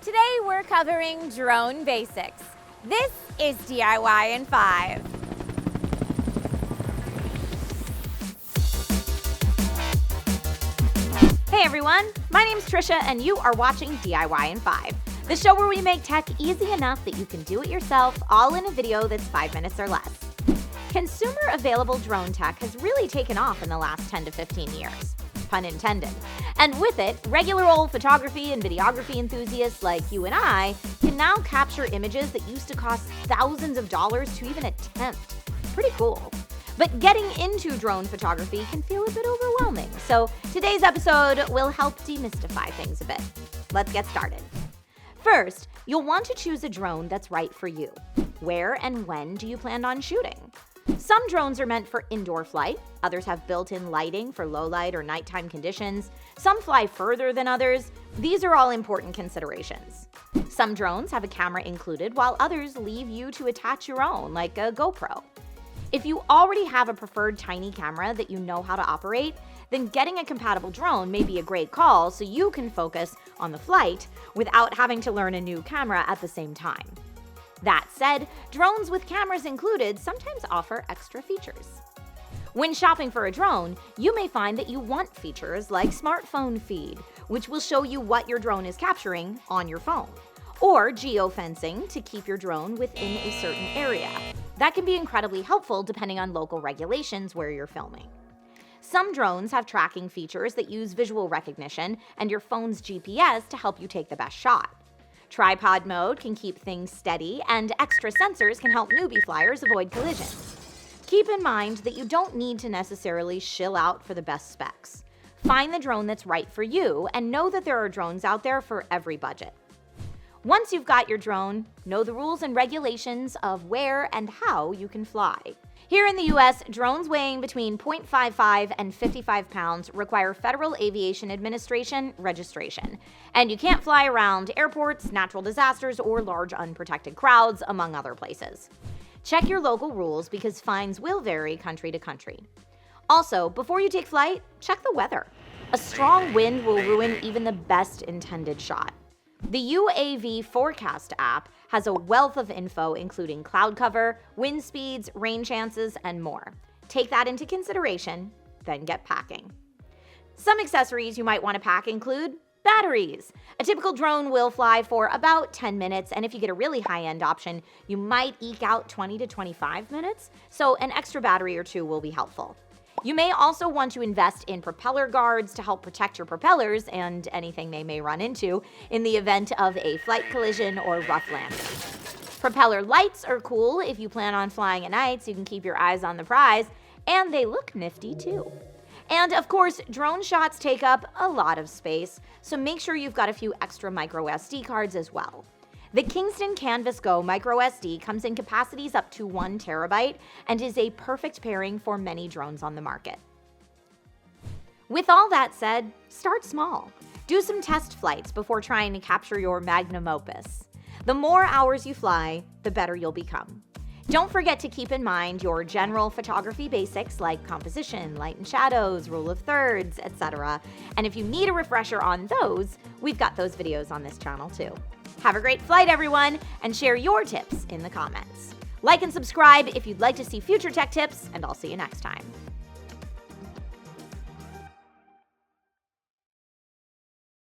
Today we're covering drone basics. This is DIY in 5. Hey everyone, my name's Trisha and you are watching DIY in 5, the show where we make tech easy enough that you can do it yourself, all in a video that's 5 minutes or less. Consumer available drone tech has really taken off in the last 10 to 15 years. Pun intended. And with it, regular old photography and videography enthusiasts like you and I can now capture images that used to cost thousands of dollars to even attempt. Pretty cool. But getting into drone photography can feel a bit overwhelming, so today's episode will help demystify things a bit. Let's get started. First, you'll want to choose a drone that's right for you. Where and when do you plan on shooting? Some drones are meant for indoor flight, others have built-in lighting for low light or nighttime conditions, some fly further than others. These are all important considerations. Some drones have a camera included, while others leave you to attach your own, like a GoPro. If you already have a preferred tiny camera that you know how to operate, then getting a compatible drone may be a great call so you can focus on the flight without having to learn a new camera at the same time. That said, drones with cameras included sometimes offer extra features. When shopping for a drone, you may find that you want features like smartphone feed, which will show you what your drone is capturing on your phone, or geofencing to keep your drone within a certain area. That can be incredibly helpful depending on local regulations where you're filming. Some drones have tracking features that use visual recognition and your phone's GPS to help you take the best shot. Tripod mode can keep things steady, and extra sensors can help newbie flyers avoid collisions. Keep in mind that you don't need to necessarily shill out for the best specs. Find the drone that's right for you, and know that there are drones out there for every budget. Once you've got your drone, know the rules and regulations of where and how you can fly. Here in the US, drones weighing between 0.55 and 55 pounds require Federal Aviation Administration registration, and you can't fly around airports, natural disasters, or large unprotected crowds, among other places. Check your local rules because fines will vary country to country. Also, before you take flight, check the weather. A strong wind will ruin even the best intended shot. The UAV Forecast app has a wealth of info including cloud cover, wind speeds, rain chances, and more. Take that into consideration, then get packing. Some accessories you might want to pack include batteries. A typical drone will fly for about 10 minutes, and if you get a really high-end option, you might eke out 20 to 25 minutes, so an extra battery or two will be helpful. You may also want to invest in propeller guards to help protect your propellers and anything they may run into in the event of a flight collision or rough landing. Propeller lights are cool if you plan on flying at night so you can keep your eyes on the prize, and they look nifty too. And of course, drone shots take up a lot of space, so make sure you've got a few extra micro SD cards as well. The Kingston Canvas Go micro SD comes in capacities up to 1 terabyte and is a perfect pairing for many drones on the market. With all that said, start small. Do some test flights before trying to capture your magnum opus. The more hours you fly, the better you'll become. Don't forget to keep in mind your general photography basics like composition, light and shadows, rule of thirds, etc. And if you need a refresher on those, we've got those videos on this channel too. Have a great flight, everyone, and share your tips in the comments. Like and subscribe if you'd like to see future tech tips, and I'll see you next time.